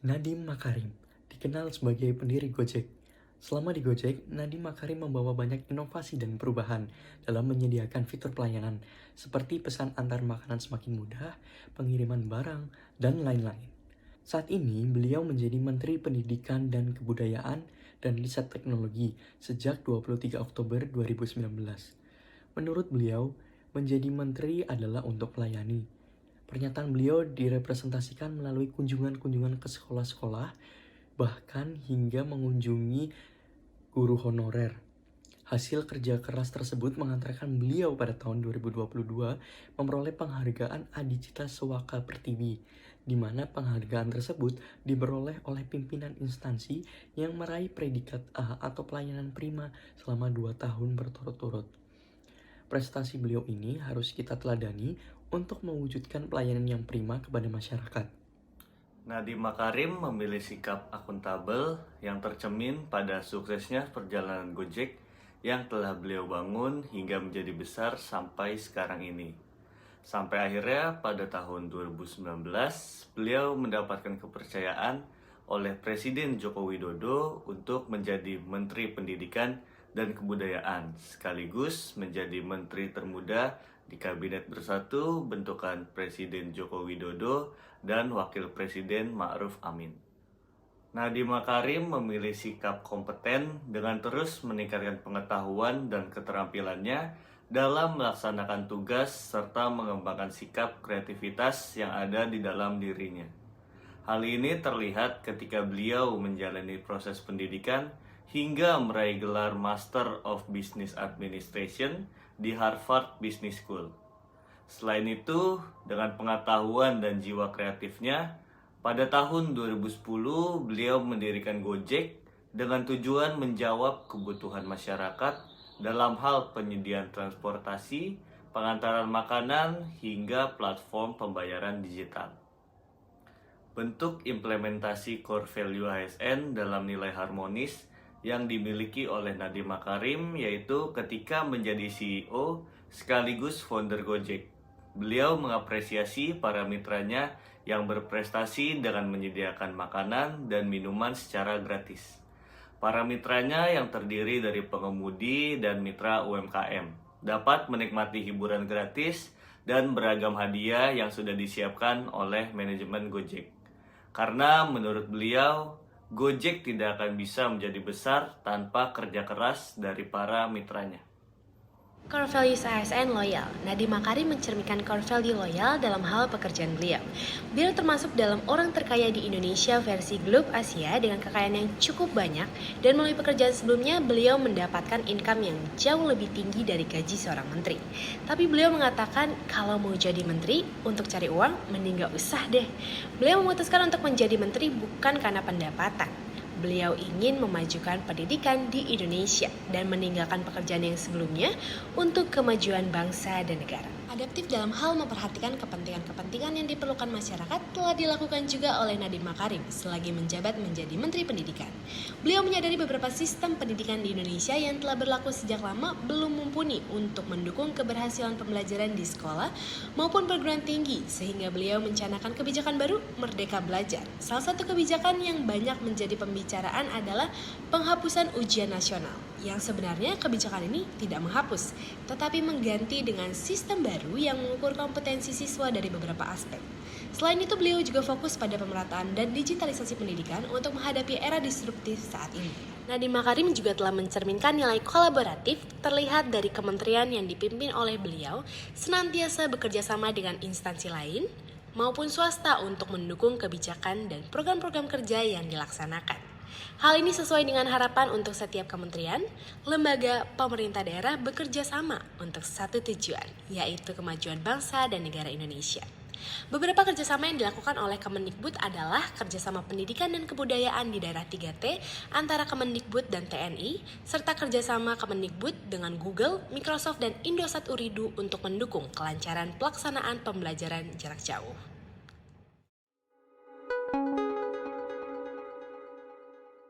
Nadiem Makarim dikenal sebagai pendiri Gojek. Selama di Gojek, Nadiem Makarim membawa banyak inovasi dan perubahan dalam menyediakan fitur pelayanan seperti pesan antar makanan semakin mudah, pengiriman barang, dan lain-lain. Saat ini, beliau menjadi Menteri Pendidikan dan Kebudayaan dan Riset Teknologi sejak 23 Oktober 2019. Menurut beliau, menjadi menteri adalah untuk melayani. Pernyataan beliau direpresentasikan melalui kunjungan-kunjungan ke sekolah-sekolah, bahkan hingga mengunjungi guru honorer. Hasil kerja keras tersebut mengantarkan beliau pada tahun 2022 memperoleh penghargaan Adicita Sewaka Pertiwi, di mana penghargaan tersebut diperoleh oleh pimpinan instansi yang meraih predikat A atau pelayanan prima selama 2 tahun berturut-turut. Prestasi beliau ini harus kita teladani untuk mewujudkan pelayanan yang prima kepada masyarakat. Nadiem Makarim memilih sikap akuntabel yang tercermin pada suksesnya perjalanan Gojek yang telah beliau bangun hingga menjadi besar sampai sekarang ini. Sampai akhirnya pada tahun 2019, beliau mendapatkan kepercayaan oleh Presiden Joko Widodo untuk menjadi Menteri Pendidikan dan Kebudayaan, sekaligus menjadi Menteri termuda di Kabinet Bersatu bentukan Presiden Joko Widodo dan Wakil Presiden Ma'ruf Amin. Nadiem Makarim memilih sikap kompeten dengan terus meningkatkan pengetahuan dan keterampilannya dalam melaksanakan tugas serta mengembangkan sikap kreativitas yang ada di dalam dirinya. Hal ini terlihat ketika beliau menjalani proses pendidikan hingga meraih gelar Master of Business Administration di Harvard Business School. Selain itu, dengan pengetahuan dan jiwa kreatifnya, pada tahun 2010 beliau mendirikan Gojek dengan tujuan menjawab kebutuhan masyarakat dalam hal penyediaan transportasi, pengantaran makanan, hingga platform pembayaran digital. Bentuk implementasi core value ASN dalam nilai harmonis yang dimiliki oleh Nadiem Makarim yaitu ketika menjadi CEO sekaligus founder Gojek. Beliau mengapresiasi para mitranya yang berprestasi dengan menyediakan makanan dan minuman secara gratis. Para mitranya yang terdiri dari pengemudi dan mitra UMKM dapat menikmati hiburan gratis dan beragam hadiah yang sudah disiapkan oleh manajemen Gojek. Karena menurut beliau, Gojek tidak akan bisa menjadi besar tanpa kerja keras dari para mitranya. Core values ASN loyal. Nadiem Makarim mencerminkan core value loyal dalam hal pekerjaan beliau. Beliau termasuk dalam orang terkaya di Indonesia versi Globe Asia dengan kekayaan yang cukup banyak dan melalui pekerjaan sebelumnya beliau mendapatkan income yang jauh lebih tinggi dari gaji seorang menteri. Tapi beliau mengatakan kalau mau jadi menteri untuk cari uang mending gak usah deh. Beliau memutuskan untuk menjadi menteri bukan karena pendapatan. Beliau ingin memajukan pendidikan di Indonesia dan meninggalkan pekerjaan yang sebelumnya untuk kemajuan bangsa dan negara. Adaptif dalam hal memperhatikan kepentingan-kepentingan yang diperlukan masyarakat telah dilakukan juga oleh Nadiem Makarim selagi menjabat menjadi Menteri Pendidikan. Beliau menyadari beberapa sistem pendidikan di Indonesia yang telah berlaku sejak lama belum mumpuni untuk mendukung keberhasilan pembelajaran di sekolah maupun perguruan tinggi, sehingga beliau mencanangkan kebijakan baru Merdeka Belajar. Salah satu kebijakan yang banyak menjadi pembicaraan adalah penghapusan ujian nasional, yang sebenarnya kebijakan ini tidak menghapus, tetapi mengganti dengan sistem baru yang mengukur kompetensi siswa dari beberapa aspek. Selain itu, beliau juga fokus pada pemerataan dan digitalisasi pendidikan untuk menghadapi era disruptif saat ini. Nadiem Makarim juga telah mencerminkan nilai kolaboratif terlihat dari kementerian yang dipimpin oleh beliau senantiasa bekerja sama dengan instansi lain maupun swasta untuk mendukung kebijakan dan program-program kerja yang dilaksanakan. Hal ini sesuai dengan harapan untuk setiap kementerian, lembaga, pemerintah daerah bekerja sama untuk satu tujuan, yaitu kemajuan bangsa dan negara Indonesia. Beberapa kerjasama yang dilakukan oleh Kemendikbud adalah kerjasama pendidikan dan kebudayaan di daerah 3T antara Kemendikbud dan TNI, serta kerjasama Kemendikbud dengan Google, Microsoft, dan Indosat Uridu untuk mendukung kelancaran pelaksanaan pembelajaran jarak jauh.